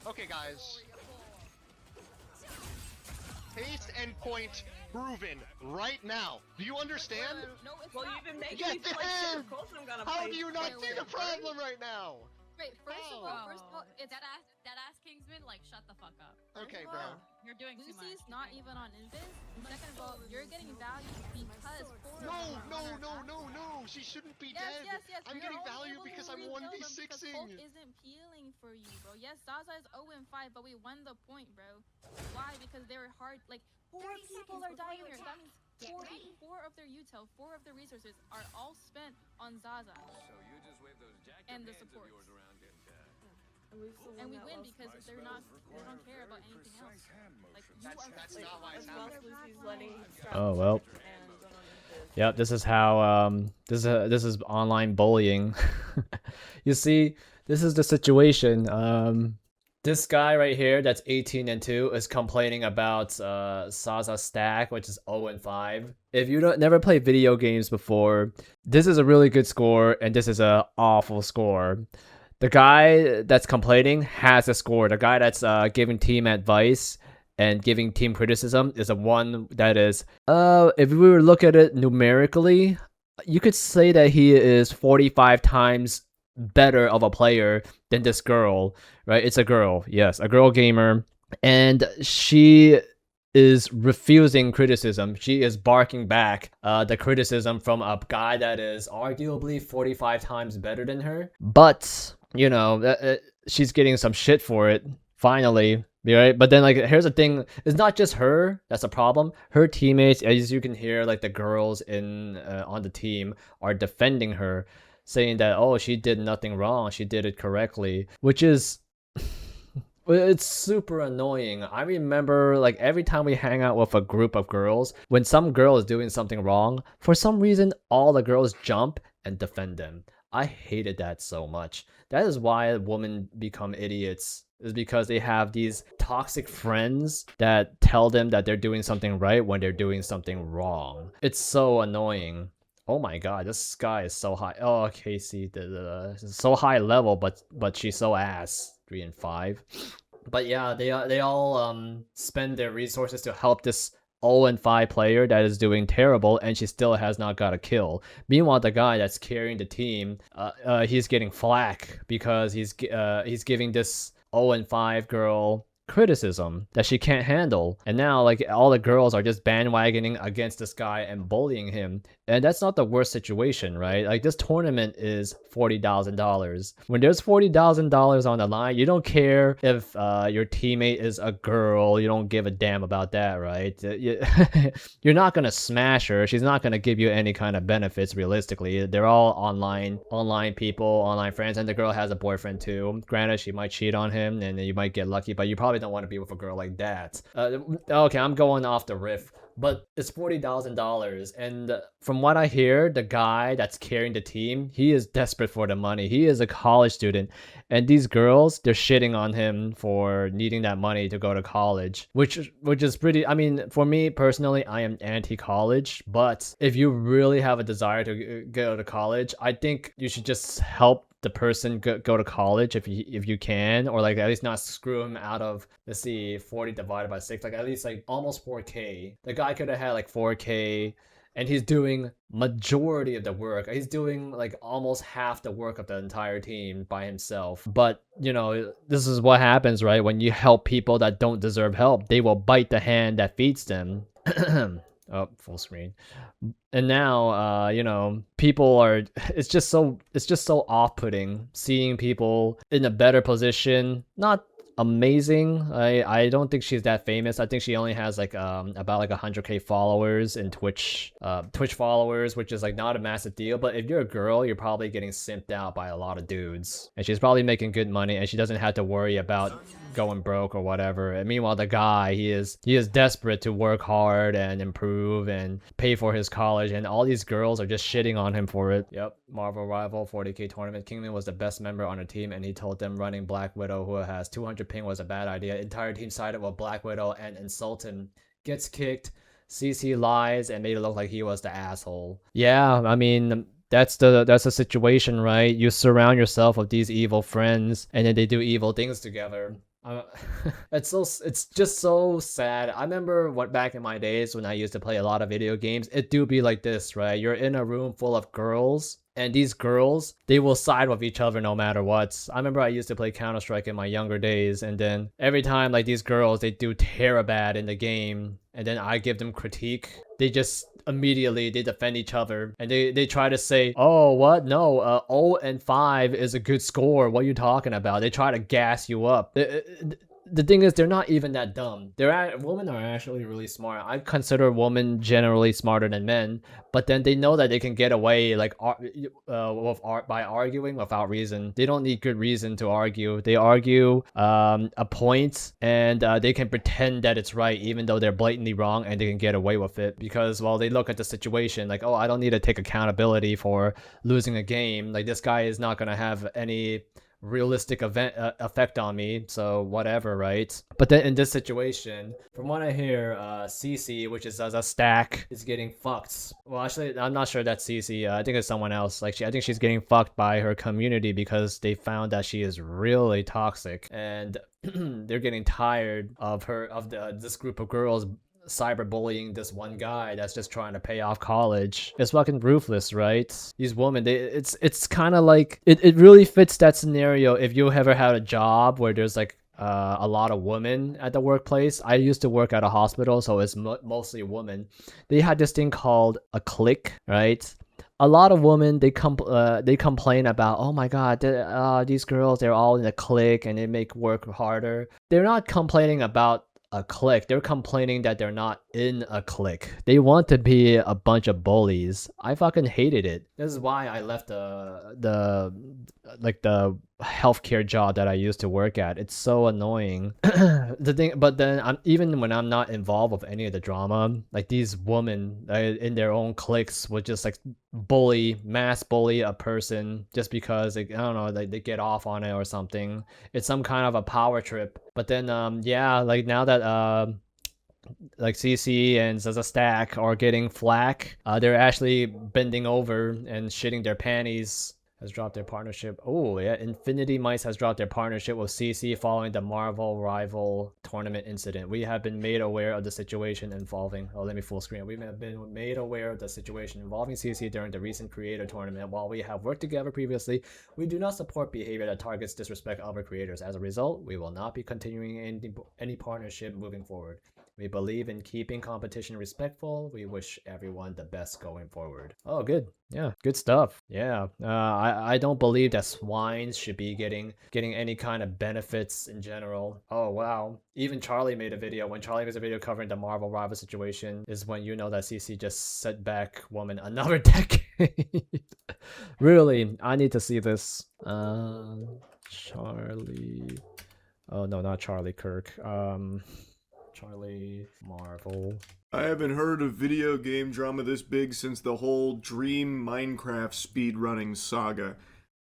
Okay, guys. Pace and point proven right now. Do you understand? No, it's Well, not. you've been making Yes, me it feel like shit. is! Of course I'm gonna How play. do you not see the first. problem right now? Wait, first of all, it's That ass Kingsman, like, shut the fuck up. Okay, First of bro. all, You're doing too much. Lucy's not even on Invis. And second of all, you're getting value because four of No, them are no, on no, our no, side. no. She shouldn't be Yes, dead. yes. I'm You're getting only value able because to I'm rebuild them because 1v6ing. Hulk isn't peeling for you, bro. Yes, Zaza is 0-5, but we won the point, bro. Why? Because they were hard. Like, 4 people are dying here. That means four of their util, 4 of their resources are all spent on Zaza. So you just wave those jacked And the hands of supports. yours around And we win because they don't care about anything else. Like, That's not why it's happening. Oh well. Yep, this is how this is online bullying. You see, this is the situation. This guy right here that's 18-2 is complaining about ZAZA stack, which is 0-5. If you never played video games before, this is a really good score and this is a awful score. The guy that's complaining has a score. The guy that's giving team advice and giving team criticism is the one that is, if we were to look at it numerically, you could say that he is 45 times better of a player than this girl, right? It's a girl, yes, a girl gamer, and she is refusing criticism. She is barking back the criticism from a guy that is arguably 45 times better than her, but you know, she's getting some shit for it finally, right? But then, like, here's the thing, it's not just her that's a problem. Her teammates, as you can hear, like the girls in on the team are defending her, saying that, oh, she did nothing wrong, she did it correctly, which is it's super annoying. I remember, like, every time we hang out with a group of girls, when some girl is doing something wrong, for some reason all the girls jump and defend them. I hated that so much. That is why women become idiots, is because they have these toxic friends that tell them that they're doing something right when they're doing something wrong. It's so annoying. Oh my god, this guy is so high. Oh, Casey, so high level, but she's so ass. 3 and 5. But yeah, they all spend their resources to help this 0-5 player that is doing terrible, and she still has not got a kill. Meanwhile, the guy that's carrying the team, he's getting flack because he's giving this 0-5 girl criticism that she can't handle, and now, like, all the girls are just bandwagoning against this guy and bullying him. And that's not the worst situation, right? Like, this tournament is $40,000. When there's $40,000 on the line, you don't care if your teammate is a girl. You don't give a damn about that, right? You're not gonna smash her. She's not gonna give you any kind of benefits realistically. They're all online people, online friends, and the girl has a boyfriend too. Granted, she might cheat on him and you might get lucky, but you probably don't want to be with a girl like that. Okay, I'm going off the riff, but it's $40,000, and from what I hear, the guy that's carrying the team, he is desperate for the money. He is a college student, and these girls, they're shitting on him for needing that money to go to college, which is pretty. I mean, for me personally, I am anti-college, but if you really have a desire to go to college, I think you should just help the person go to college if you can, or like at least not screw him out of, let's see, 40 divided by 6, like at least like almost 4K. The guy could have had like 4K, and he's doing majority of the work. He's doing like almost half the work of the entire team by himself. But you know, this is what happens, right? When you help people that don't deserve help, they will bite the hand that feeds them. Oh, full screen. And now, you know, people are, it's just so off-putting seeing people in a better position. Not amazing. I don't think she's that famous. I think she only has like about like 100k followers in Twitch followers, which is like not a massive deal. But if you're a girl, you're probably getting simped out by a lot of dudes, and she's probably making good money, and she doesn't have to worry about going broke or whatever. And meanwhile, the guy, he is desperate to work hard and improve and pay for his college, and all these girls are just shitting on him for it. Yep, Marvel Rival 40k tournament. Kingman was the best member on the team, and he told them running Black Widow, who has 200 ping, was a bad idea. Entire team sided with Black Widow and insult him. Gets kicked. CC lies and made it look like he was the asshole. Yeah, I mean, that's the situation, right? You surround yourself with these evil friends, and then they do evil things together. It's just so sad. I remember what back in my days when I used to play a lot of video games, it do be like this, right? You're in a room full of girls, and these girls, they will side with each other no matter what. I remember I used to play Counter-Strike in my younger days, and then every time like these girls, they do terror bad in the game, and then I give them critique, they just immediately they defend each other, and they try to say, oh what, no, 0 and 5 is a good score, what are you talking about? They try to gas you up. The thing is, they're not even that dumb. Women are actually really smart. I consider women generally smarter than men, but then they know that they can get away like by arguing without reason. They don't need good reason to argue. They argue a point, and they can pretend that it's right even though they're blatantly wrong, and they can get away with it because, well, they look at the situation like, oh, I don't need to take accountability for losing a game. Like, this guy is not gonna have any realistic effect on me, so whatever, right? But then in this situation, from what I hear, CC, which is ZAZA Stack, is getting fucked. Well, actually, I'm not sure that's CC. I think it's someone else. Like, I think she's getting fucked by her community because they found that she is really toxic, and they're getting tired of this group of girls cyberbullying this one guy that's just trying to pay off college. It's fucking ruthless, right? These women, it's kind of like it really fits that scenario if you ever had a job where there's like a lot of women at the workplace. I used to work at a hospital, so it's mostly women. They had this thing called a clique, right? A lot of women, they complain about, oh my god, these girls, they're all in a clique and they make work harder. They're not complaining about a clique, they're complaining that they're not in a clique. They want to be a bunch of bullies. I fucking hated it. This is why I left the healthcare job that I used to work at. It's so annoying. But then even when I'm not involved with any of the drama, like these women in their own cliques would just like mass bully a person just because they, I don't know, they get off on it or something. It's some kind of a power trip. But then yeah, like now that like CC and ZAZA Stack are getting flack, they're actually bending over and shitting their panties. Has dropped their partnership. Oh yeah, Infinity Mice has dropped their partnership with CC following the Marvel Rival tournament incident. We have been made aware of the situation involving, oh let me full screen. We have been made aware of the situation involving CC during the recent creator tournament. While we have worked together previously, we do not support behavior that targets disrespect other creators. As a result, we will not be continuing any partnership moving forward. We believe in keeping competition respectful. We wish everyone the best going forward. Oh, good. Yeah, good stuff. Yeah, I don't believe that swines should be getting any kind of benefits in general. Oh, wow. Even Charlie made a video. When Charlie makes a video covering the Marvel Rival situation is when you know that CC just set back woman another decade. Really, I need to see this. Charlie. Oh, no, not Charlie Kirk. Charlie Marvel. I haven't heard of video game drama this big since the whole Dream Minecraft speedrunning saga.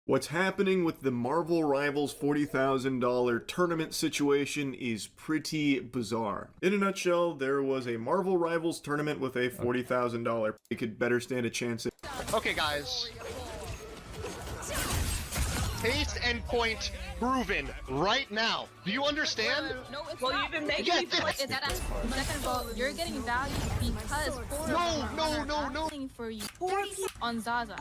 What's happening with the Marvel Rivals $40,000 tournament situation is pretty bizarre. In a nutshell, there was a Marvel Rivals tournament with a $40,000. You could better stand a chance at. Okay, guys. Pace and point proven right now. Do you understand? No, it's Well, not. you've been making Yes, me feel like Second of all, you're getting value because No. for you on ZAZA.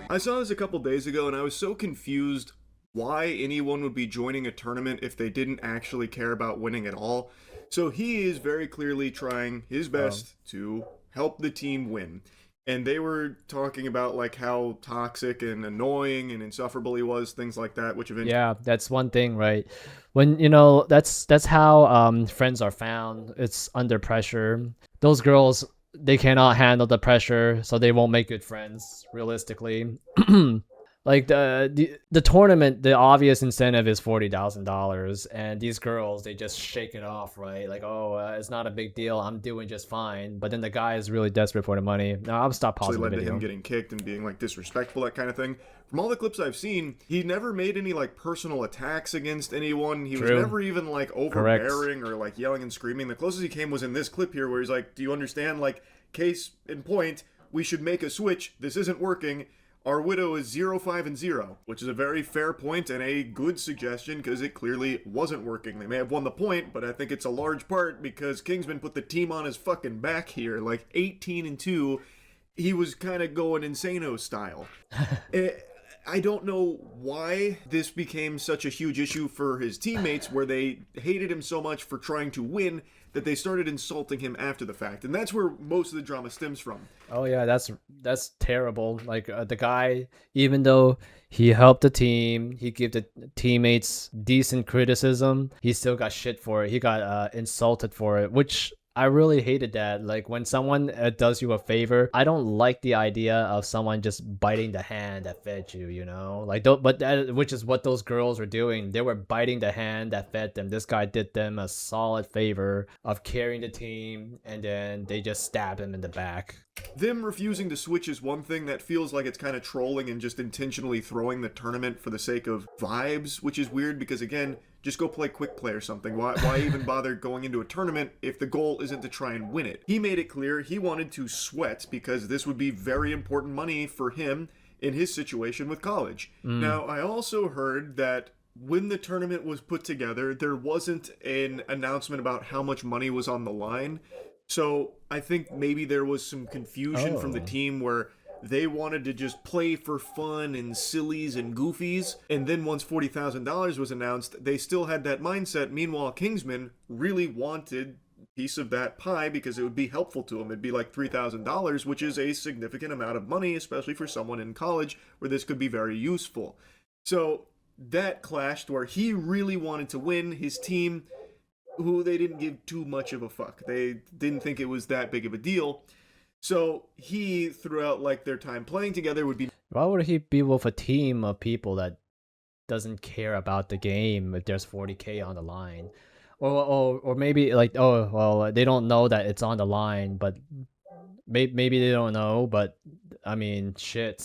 I saw this a couple days ago and I was so confused why anyone would be joining a tournament if they didn't actually care about winning at all. So he is very clearly trying his best to help the team win. And they were talking about like how toxic and annoying and insufferable he was, things like that, which eventually... Yeah, that's one thing, right? When, you know, that's how friends are found. It's under pressure. Those girls, they cannot handle the pressure, so they won't make good friends, realistically. Like the tournament, the obvious incentive is $40,000, and these girls, they just shake it off, right? Like, oh, it's not a big deal, I'm doing just fine. But then the guy is really desperate for the money. Now I'll stop pausing the led to video. him getting kicked and being like disrespectful, that kind of thing. From all the clips I've seen, he never made any like personal attacks against anyone. He was never even like overbearing or like yelling and screaming. The closest he came was in this clip here where he's like, do you understand, like, case in point, we should make a switch, this isn't working. our widow is 0-5-0, which is a very fair point and a good suggestion because it clearly wasn't working. They may have won the point, but I think it's a large part because Kingsman put the team on his fucking back here. Like 18-2, he was kind of going insano style. I don't know why this became such a huge issue for his teammates where they hated him so much for trying to win that they started insulting him after the fact. And that's where most of the drama stems from. Oh yeah, that's terrible. Like the guy, even though he helped the team, he gave the teammates decent criticism, he still got shit for it. He got insulted for it, which I really hated that. Like when someone does you a favor, I don't like the idea of someone just biting the hand that fed you, you know? Like, which is what those girls were doing. They were biting the hand that fed them. This guy did them a solid favor of carrying the team, and then they just stabbed him in the back. Them refusing to switch is one thing that feels like it's kind of trolling and just intentionally throwing the tournament for the sake of vibes, which is weird because, again, just go play quick play or something. Why even bother going into a tournament if the goal isn't to try and win it? He made it clear he wanted to sweat because this would be very important money for him in his situation with college. Now, I also heard that when the tournament was put together, there wasn't an announcement about how much money was on the line. So I think maybe there was some confusion from the team where they wanted to just play for fun and sillies and goofies. And then once $40,000 was announced, they still had that mindset. Meanwhile, Kingsman really wanted a piece of that pie because it would be helpful to him. It'd be like $3,000, which is a significant amount of money, especially for someone in college where this could be very useful. So that clashed where he really wanted to win. His team, who they didn't give too much of a fuck. They didn't think it was that big of a deal. So he, throughout like their time playing together, would be... Why would he be with a team of people that doesn't care about the game if there's 40K on the line? Or maybe like, oh, well, they don't know that it's on the line, but maybe they don't know, but I mean, shit.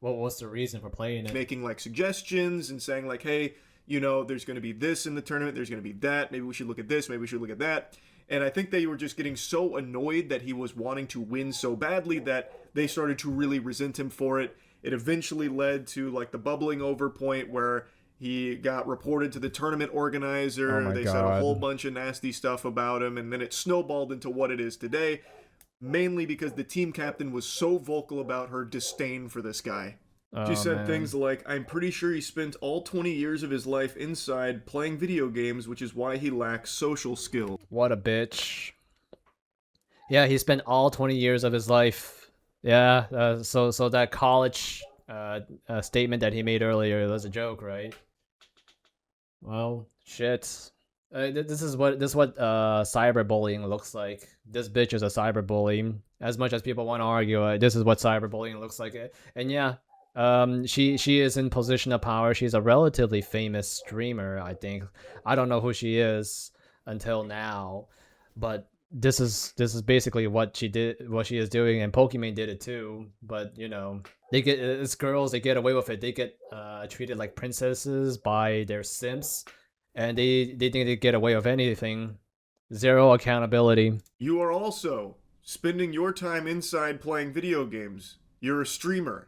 What's the reason for playing it? Making like suggestions and saying like, hey, you know, there's going to be this in the tournament, there's going to be that, maybe we should look at this, maybe we should look at that. And I think they were just getting so annoyed that he was wanting to win so badly that they started to really resent him for it. It eventually led to like the bubbling over point where he got reported to the tournament organizer. They said a whole bunch of nasty stuff about him, and then it snowballed into what it is today, mainly because the team captain was so vocal about her disdain for this guy. She said things like, I'm pretty sure he spent all 20 years of his life inside playing video games, which is why he lacks social skills. What a bitch. Yeah, he spent all 20 years of his life. Yeah, so that college statement that he made earlier was a joke, right? Well, shit. This is what cyberbullying looks like. This bitch is a cyberbully. As much as people want to argue, this is what cyberbullying looks like. And yeah, she is in position of power. She's a relatively famous streamer, I think. I don't know who she is until now, but this is basically what she is doing, and Pokimane did it too. But you know, it's girls, they get away with it. They get treated like princesses by their simps, and they think they get away with anything. Zero accountability. You are also spending your time inside playing video games. You're a streamer.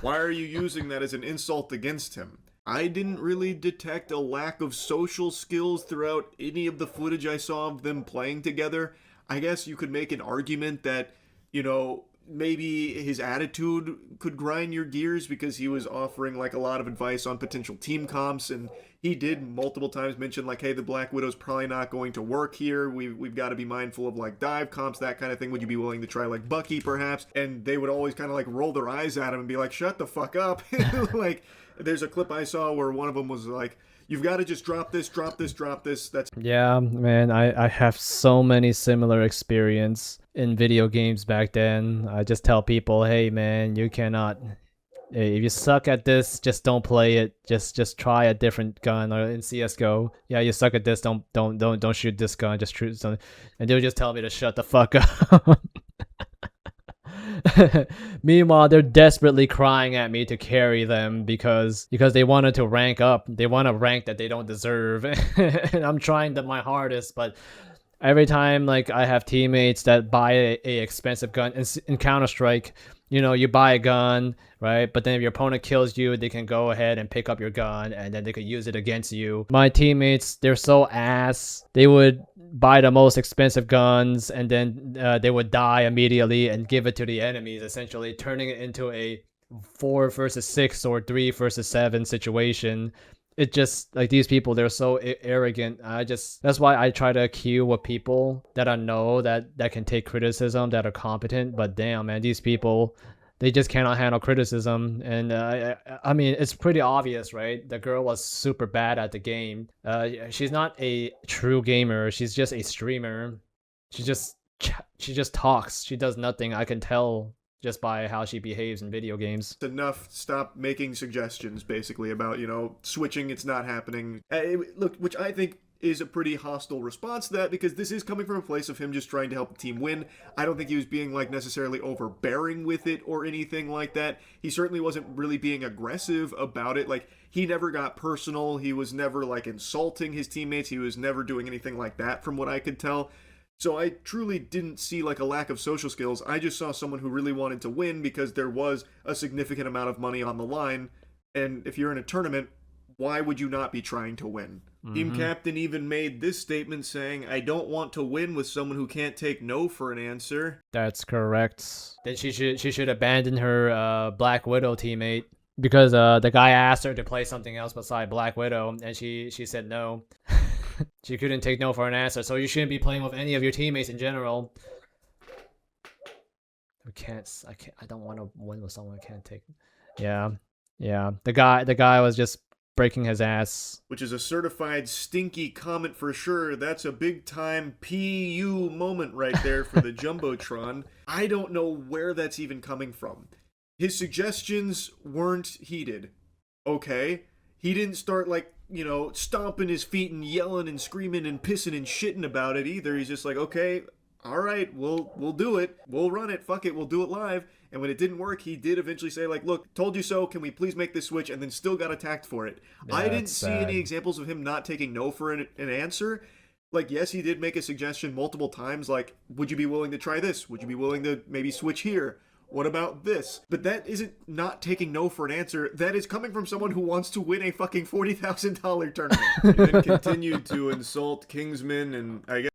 Why are you using that as an insult against him? I didn't really detect a lack of social skills throughout any of the footage I saw of them playing together. I guess you could make an argument that, you know, maybe his attitude could grind your gears because he was offering like a lot of advice on potential team comps, and he did multiple times mention like, hey, the Black Widow's probably not going to work here. We've got to be mindful of like dive comps, that kind of thing. Would you be willing to try like Bucky perhaps? And they would always kind of like roll their eyes at him and be like, shut the fuck up. Like there's a clip I saw where one of them was like, you've got to just drop this, drop this, drop this. That's... Yeah, man, I have so many similar experience in video games back then. I just tell people, hey man, you cannot, if you suck at this, just don't play it. Just try a different gun. Or in CS:GO, yeah, you suck at this, don't shoot this gun, just shoot something. And they'll just tell me to shut the fuck up. Meanwhile, they're desperately crying at me to carry them because they wanted to rank up. They want a rank that they don't deserve. And I'm trying my hardest, but Every time like I have teammates that buy a expensive gun in Counter-Strike, you know, you buy a gun, right? But then if your opponent kills you, they can go ahead and pick up your gun and then they could use it against you. My teammates, they're so ass. They would buy the most expensive guns and then they would die immediately and give it to the enemies, essentially turning it into a 4 versus 6 or 3 versus 7 situation. It just, like, these people, they're so arrogant. That's why I try to queue with people that I know that can take criticism, that are competent. But damn, man, these people, they just cannot handle criticism. And I mean, it's pretty obvious, right? The girl was super bad at the game. She's not a true gamer. She's just a streamer. She just talks. She does nothing. I can tell just by how she behaves in video games. Enough. Stop making suggestions, basically, about, you know, switching. It's not happening. Look, which I think is a pretty hostile response to that, because this is coming from a place of him just trying to help the team win. I don't think he was being, like, necessarily overbearing with it or anything like that. He certainly wasn't really being aggressive about it. Like, he never got personal. He was never, like, insulting his teammates. He was never doing anything like that, from what I could tell. So I truly didn't see like a lack of social skills. I just saw someone who really wanted to win because there was a significant amount of money on the line. And if you're in a tournament, why would you not be trying to win? Team captain even made this statement saying, "I don't want to win with someone who can't take no for an answer." That's correct. Then she should abandon her Black Widow teammate, because the guy asked her to play something else beside Black Widow and she said no. She couldn't take no for an answer, so you shouldn't be playing with any of your teammates in general. I don't want to win with someone I can't take. Yeah. The guy was just breaking his ass. Which is a certified stinky comment for sure. That's a big time PU moment right there for the Jumbotron. I don't know where that's even coming from. His suggestions weren't heeded. Okay? He didn't start like, you know, stomping his feet and yelling and screaming and pissing and shitting about it either. He's just like, okay, all right, we'll do it. We'll run it. Fuck it. We'll do it live. And when it didn't work, he did eventually say, like, look, told you so. Can we please make this switch? And then still got attacked for it. Yeah, I didn't see any examples of him not taking no for an answer. Like, yes, he did make a suggestion multiple times, like, would you be willing to try this? Would you be willing to maybe switch here? What about this? But that isn't not taking no for an answer. That is coming from someone who wants to win a fucking $40,000 tournament. He then continued to insult Kingsman, and I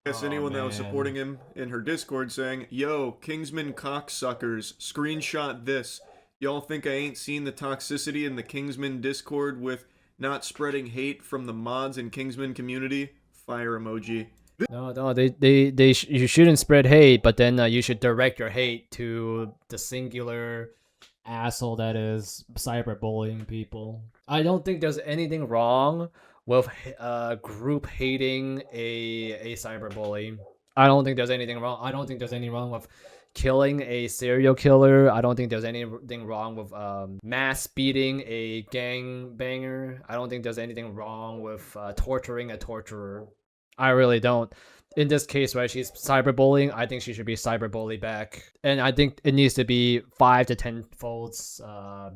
guess anyone that was supporting him in her Discord, saying, "Yo, Kingsman cocksuckers, screenshot this. Y'all think I ain't seen the toxicity in the Kingsman Discord with not spreading hate from the mods and Kingsman community?" Fire emoji. No, you shouldn't spread hate, but then you should direct your hate to the singular asshole that is cyberbullying people. I don't think there's anything wrong with group hating a cyberbully. I don't think there's anything wrong. I don't think there's anything wrong with killing a serial killer. I don't think there's anything wrong with mass beating a gangbanger. I don't think there's anything wrong with torturing a torturer. I really don't. In this case, right, she's cyberbullying. I think she should be cyberbullied back. And I think it needs to be 5 to 10 folds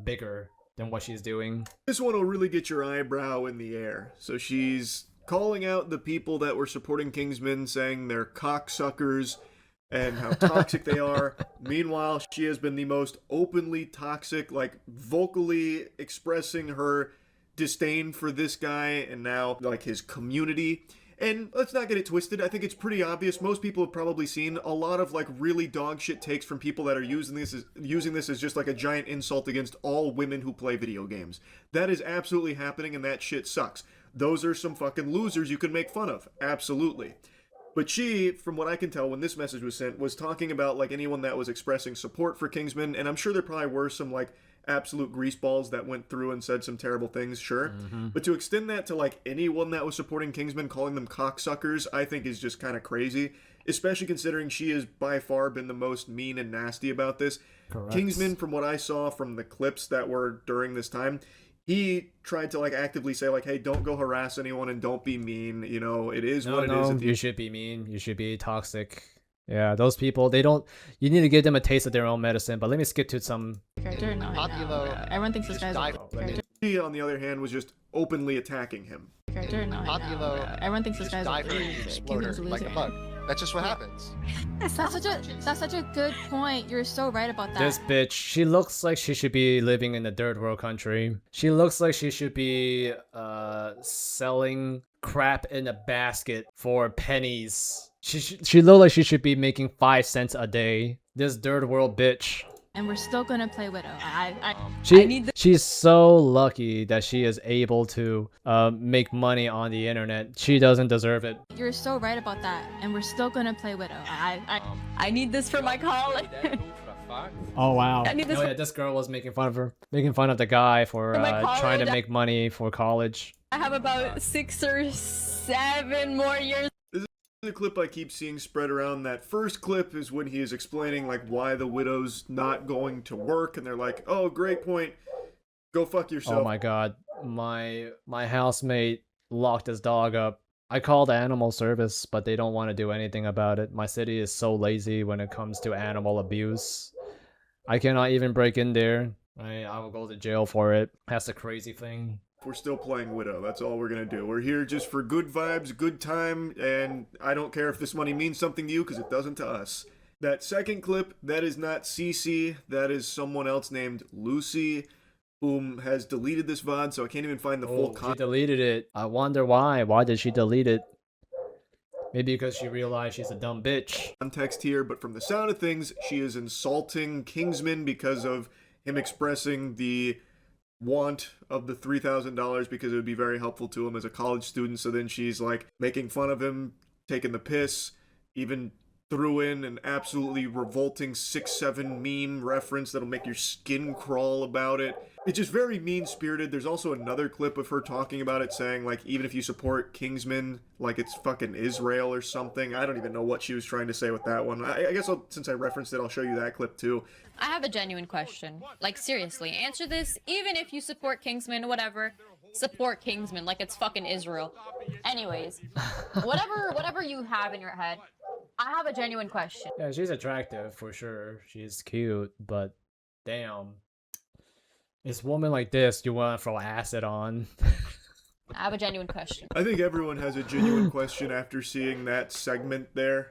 bigger than what she's doing. This one will really get your eyebrow in the air. So she's calling out the people that were supporting Kingsman, saying they're cocksuckers and how toxic they are. Meanwhile, she has been the most openly toxic, like vocally expressing her disdain for this guy and now like his community. And let's not get it twisted. I think it's pretty obvious. Most people have probably seen a lot of like really dog shit takes from people that are using this as just like a giant insult against all women who play video games. That is absolutely happening, and that shit sucks. Those are some fucking losers you can make fun of. Absolutely. But she, from what I can tell when this message was sent, was talking about like anyone that was expressing support for Kingsman, and I'm sure there probably were some like absolute greaseballs that went through and said some terrible things, sure. But to extend that to like anyone that was supporting Kingsman, calling them cocksuckers, I think is just kind of crazy, especially considering she has by far been the most mean and nasty about this. Correct. Kingsman, from what I saw from the clips that were during this time, he tried to like actively say like, hey, don't go harass anyone and don't be mean, you know, it is what it is. You should be mean. You should be toxic. Yeah, those people, you need to give them a taste of their own medicine. But let me skip to some Character? No, I know. Everyone thinks this guy's a character. She, on the other hand, was just openly attacking him. character? No, I know, Popular, bro. Everyone thinks this just guy's a diver loser. exploder Kingsman's a like a loser. bug. That's just what happens. That's such a good point. You're so right about that. This bitch, she looks like she should be living in a third world country. She looks like she should be selling crap in a basket for pennies. She look like she should be making 5 cents a day. This third world bitch. And we're still gonna play Widow. She's so lucky that she is able to make money on the internet. She doesn't deserve it. You're so right about that. And we're still gonna play Widow. I need this for my college. Oh wow. I need this yeah, this girl was making fun of her, making fun of the guy for my trying to college. make money for college. I have about 6 or 7 more years. The clip I keep seeing spread around. That first clip is when he is explaining like why the widow's not going to work, and they're like, "Oh, great point. Go fuck yourself." Oh my god, my housemate locked his dog up. I called animal service, but they don't want to do anything about it. My city is so lazy when it comes to animal abuse. I cannot even break in there. I will go to jail for it. That's the crazy thing. We're still playing Widow. That's all we're gonna do. We're here just for good vibes, good time, and I don't care if this money means something to you, because it doesn't to us. That second clip, that is not Cece. That is someone else named Lucy, whom has deleted this VOD, so I can't even find the full She content. deleted it. I wonder why. Why did she delete it? Maybe because she realized she's a dumb bitch. Context here, but from the sound of things, she is insulting Kingsman because of him expressing the want of the $3,000 because it would be very helpful to him as a college student. So then she's like making fun of him, taking the piss, even threw in an absolutely revolting 6'7" meme reference that'll make your skin crawl about it. It's just very mean-spirited. There's also another clip of her talking about it, saying like, even if you support Kingsman, like it's fucking Israel or something. I don't even know what she was trying to say with that one. I guess since I referenced it, I'll show you that clip too. I have a genuine question. Like, seriously, answer this. Even if you support Kingsman, whatever, support Kingsman like it's fucking Israel. Anyways, whatever you have in your head, I have a genuine question. Yeah, she's attractive for sure. She's cute, but damn. It's woman like this you want to throw acid on. I have a genuine question. I think everyone has a genuine question after seeing that segment there.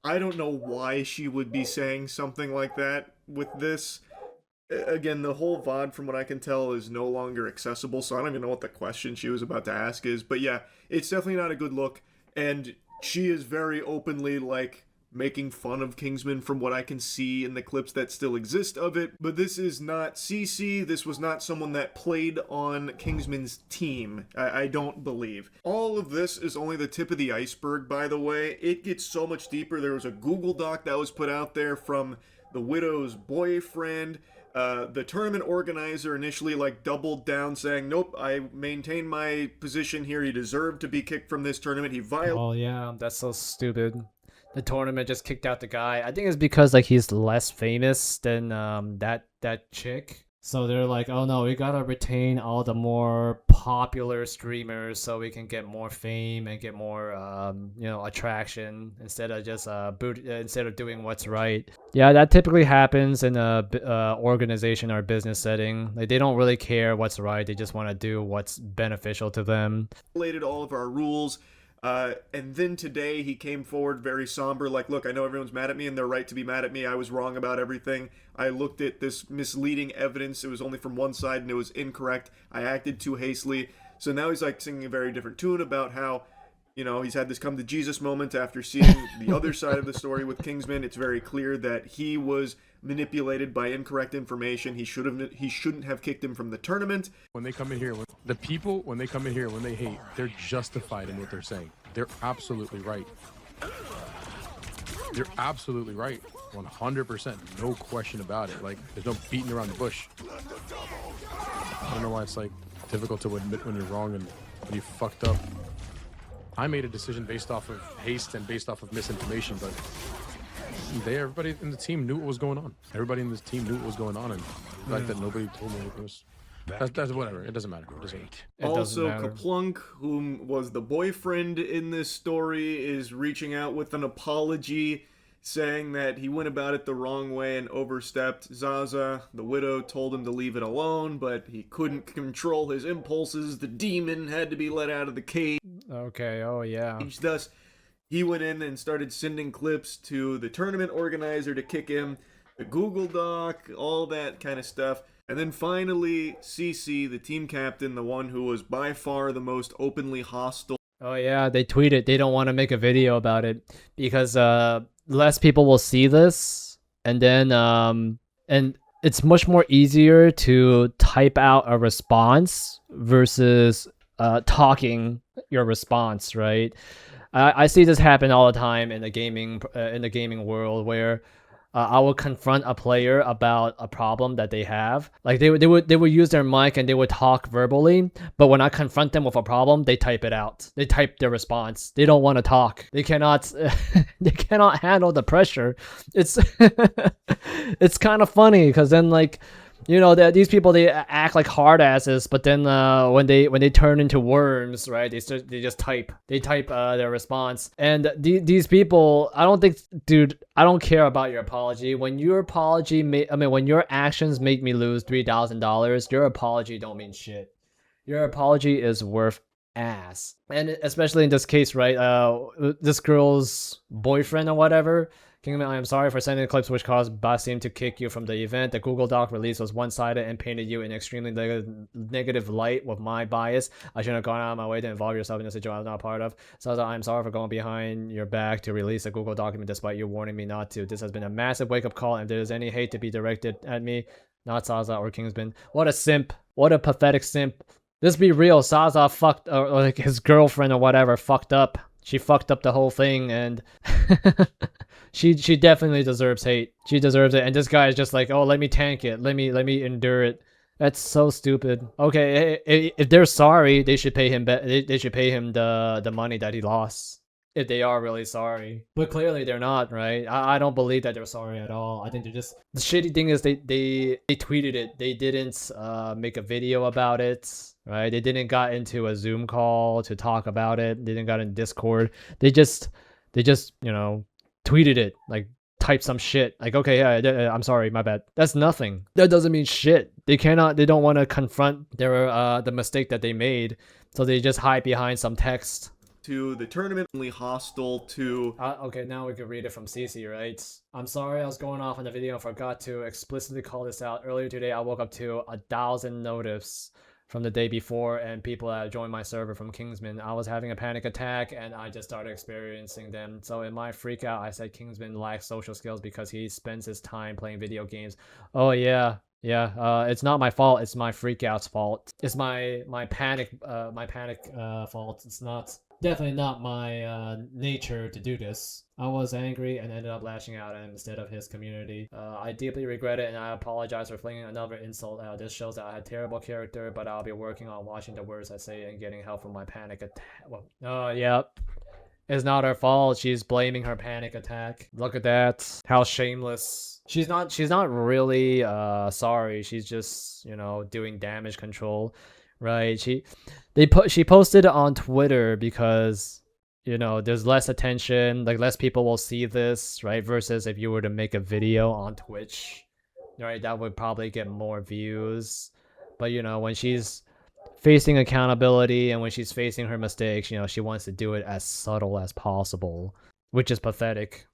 I don't know why she would be saying something like that with this. Again, the whole VOD, from what I can tell, is no longer accessible, so I don't even know what the question she was about to ask is. But yeah, it's definitely not a good look, and she is very openly, like, making fun of Kingsman from what I can see in the clips that still exist of it. But this is not Cece. This was not someone that played on Kingsman's team. I don't believe. All of this is only the tip of the iceberg, by the way. It gets so much deeper. There was a Google Doc that was put out there from the widow's boyfriend. The tournament organizer initially like doubled down, saying, "Nope, I maintain my position here. He deserved to be kicked from this tournament. He violated." Oh yeah, that's so stupid. The tournament just kicked out the guy. I think it's because like he's less famous than that chick. So they're like, oh no, we gotta retain all the more popular streamers so we can get more fame and get more attraction instead of just instead of doing what's right. Yeah, that typically happens in a organization or business setting. Like they don't really care what's right. They just want to do what's beneficial to them. Violated all of our rules. And then today he came forward very somber, like, look, I know everyone's mad at me and they're right to be mad at me. I was wrong about everything. I looked at this misleading evidence. It was only from one side and it was incorrect. I acted too hastily. So now he's like singing a very different tune about how, you know, he's had this come to Jesus moment after seeing the other side of the story with Kingsman. It's very clear that he was manipulated by incorrect information. He shouldn't have kicked him from the tournament. When they come in here, the people, when they come in here, when they hate, they're justified in what they're saying. They're absolutely right. They're absolutely right. 100%. No question about it. Like, there's no beating around the bush. I don't know why it's, like, difficult to admit when you're wrong and when you fucked up. I made a decision based off of haste and based off of misinformation, but everybody in the team knew what was going on. Everybody in this team knew what was going on, and the fact that nobody told me it was... That's whatever. It doesn't matter. Also, Kaplunk, whom was the boyfriend in this story, is reaching out with an apology, saying that he went about it the wrong way and overstepped. Zaza, the widow, told him to leave it alone, but he couldn't control his impulses. The demon had to be let out of the cage. Okay, oh yeah. Thus, he went in and started sending clips to the tournament organizer to kick him, the Google Doc, all that kind of stuff. And then finally, CeCe, the team captain, the one who was by far the most openly hostile. Oh yeah, they tweeted they don't want to make a video about it because less people will see this, and then and it's much more easier to type out a response versus talking your response, right? I see this happen all the time in the gaming world where I will confront a player about a problem that they have. Like they would use their mic and they would talk verbally, but when I confront them with a problem, they type it out. They type their response. They don't want to talk. They cannot they cannot handle the pressure. It's it's kind of funny because then, like, you know, that these people, they act like hard asses, but then when they turn into worms, right? They just type their response. And these people, I don't think, dude, I don't care about your apology. When your apology when your actions make me lose $3,000, your apology don't mean shit. Your apology is worth ass. And especially in this case, right? This girl's boyfriend or whatever. Kingman, I am sorry for sending clips which caused Basim to kick you from the event. The Google Doc release was one-sided and painted you in extremely negative light with my bias. I shouldn't have gone out of my way to involve yourself in a situation I was not a part of. Zaza, I am sorry for going behind your back to release a Google document despite you warning me not to. This has been a massive wake-up call, and if there is any hate to be directed at me, not Zaza or Kingsman. What a simp. What a pathetic simp. Let's be real. Zaza fucked, or like his girlfriend or whatever, fucked up. She fucked up the whole thing, and she definitely deserves hate. She deserves it. And this guy is just like, oh, let me tank it. Let me endure it. That's so stupid. Okay, if they're sorry, they should pay him. They should pay him the money that he lost. If they are really sorry, but clearly they're not, right? I don't believe that they're sorry at all. I think they're just, the shitty thing is they tweeted it. They didn't make a video about it, right? They didn't got into a Zoom call to talk about it. They didn't got in Discord. They just you know, tweeted it, like type some shit like, okay, yeah, I'm sorry, my bad. That's nothing. That doesn't mean shit. They don't want to confront their the mistake that they made, so they just hide behind some text. To the tournament, only hostile to... Okay, now we can read it from CeCe, right? I'm sorry I was going off on the video and forgot to explicitly call this out. Earlier today, I woke up to 1,000 notifs from the day before and people that joined my server from Kingsman. I was having a panic attack and I just started experiencing them. So in my freak out, I said Kingsman lacks social skills because he spends his time playing video games. Oh yeah. Yeah, it's not my fault. It's my freakout's fault. It's my panic fault. It's not... Definitely not my nature to do this. I was angry and ended up lashing out at him instead of his community. I deeply regret it and I apologize for flinging another insult out. This shows that I had terrible character, but I'll be working on watching the words I say and getting help from my panic attack. Well, yeah. It's not her fault. She's blaming her panic attack. Look at that. How shameless. She's not really sorry. She's just, you know, doing damage control. Right, she posted it on Twitter because, you know, there's less attention, like less people will see this, right? Versus if you were to make a video on Twitch, right, that would probably get more views. But you know, when she's facing accountability and when she's facing her mistakes, you know, she wants to do it as subtle as possible, which is pathetic.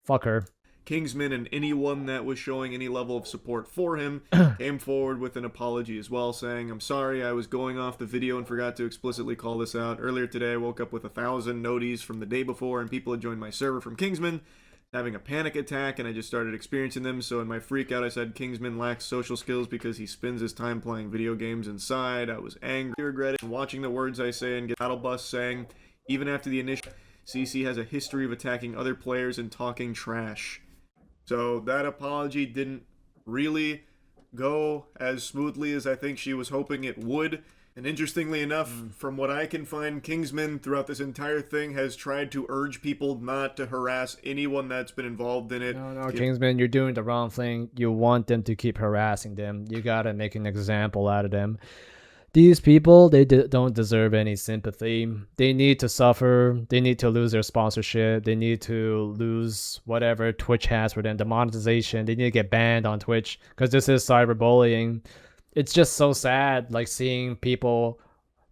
Fuck her. Kingsman and anyone that was showing any level of support for him came forward with an apology as well, saying, I'm sorry, I was going off the video and forgot to explicitly call this out. Earlier today, I woke up with 1,000 noties from the day before, and people had joined my server from Kingsman, having a panic attack, and I just started experiencing them. So in my freak out, I said Kingsman lacks social skills because he spends his time playing video games inside. I was angry, regretted, watching the words I say and get battle bus saying, even after the initial, CeCe has a history of attacking other players and talking trash. So that apology didn't really go as smoothly as I think she was hoping it would. And interestingly enough, from what I can find, Kingsman throughout this entire thing has tried to urge people not to harass anyone that's been involved in it. No, Kingsman, you're doing the wrong thing. You want them to keep harassing them. You gotta make an example out of them. These people, they don't deserve any sympathy. They need to suffer. They need to lose their sponsorship. They need to lose whatever Twitch has for them, the monetization. They need to get banned on Twitch because this is cyberbullying. It's just so sad, like seeing people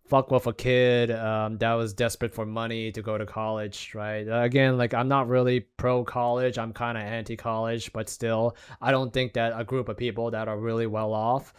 fuck with a kid that was desperate for money to go to college, right? Again, like I'm not really pro college. I'm kind of anti college, but still, I don't think that a group of people that are really well off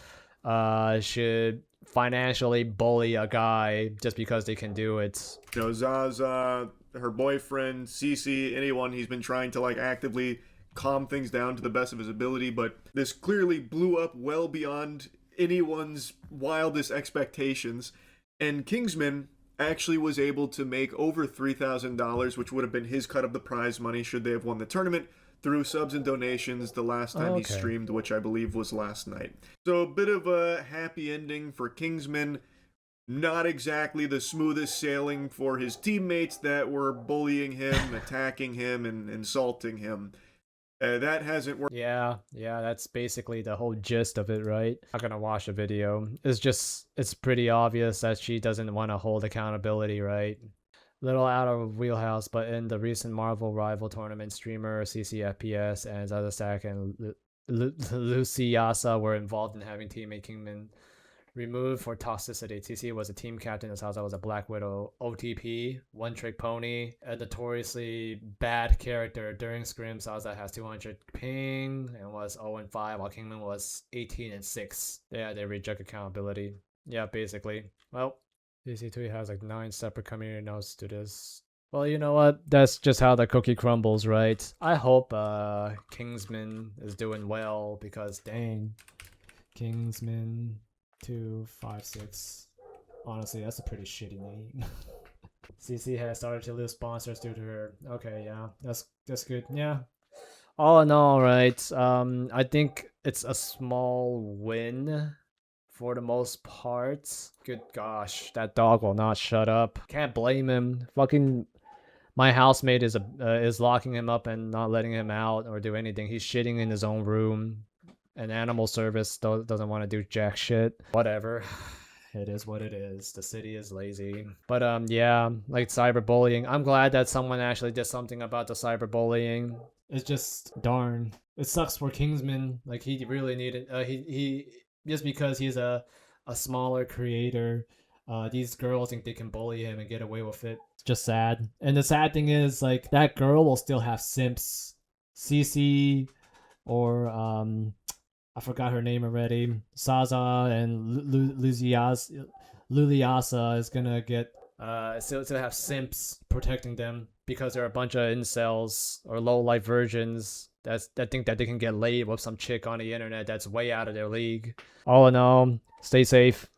should financially bully a guy just because they can do it. You know, Zaza, her boyfriend, Cece, anyone, he's been trying to like actively calm things down to the best of his ability, but this clearly blew up well beyond anyone's wildest expectations. And Kingsman actually was able to make over $3,000, which would have been his cut of the prize money should they have won the tournament, through subs and donations the last time he streamed, which I believe was last night. So a bit of a happy ending for Kingsman. Not exactly the smoothest sailing for his teammates that were bullying him, attacking him, and insulting him. That hasn't worked. Yeah, that's basically the whole gist of it, right? I'm not gonna watch the video. It's pretty obvious that she doesn't want to hold accountability, right? Little out of wheelhouse, but in the recent Marvel Rival Tournament, streamer CCFPS and ZAZA and Luciasa were involved in having teammate Kingman removed for toxicity. TC was a team captain and Zaza was a Black Widow OTP, one-trick pony, a notoriously bad character. During scrim, Zaza has 200 ping and was 0-5, while Kingman was 18-6. Yeah, they reject accountability. Yeah, basically. Well, DC3 has like 9 separate community notes to this. Well, you know what? That's just how the cookie crumbles, right? I hope Kingsman is doing well because dang, Kingsman 256. Honestly, that's a pretty shitty name. CC has started to lose sponsors due to her. Okay, yeah, that's good. Yeah. All in all, right. I think it's a small win for the most part. Good gosh, that dog will not shut up. Can't blame him. Fucking my housemate is locking him up and not letting him out or do anything. He's shitting in his own room. And animal service doesn't want to do jack shit. Whatever. It is what it is. The city is lazy. But yeah, like cyberbullying. I'm glad that someone actually did something about the cyberbullying. It's just darn. It sucks for Kingsman. Like he really needed he just because he's a smaller creator, these girls think they can bully him and get away with it. It's just sad. And the sad thing is like that girl will still have simps. CC or I forgot her name already. Zaza and Luliasa is gonna get still have simps protecting them because they're a bunch of incels or low life versions that think that they can get laid with some chick on the internet that's way out of their league. All in all, stay safe.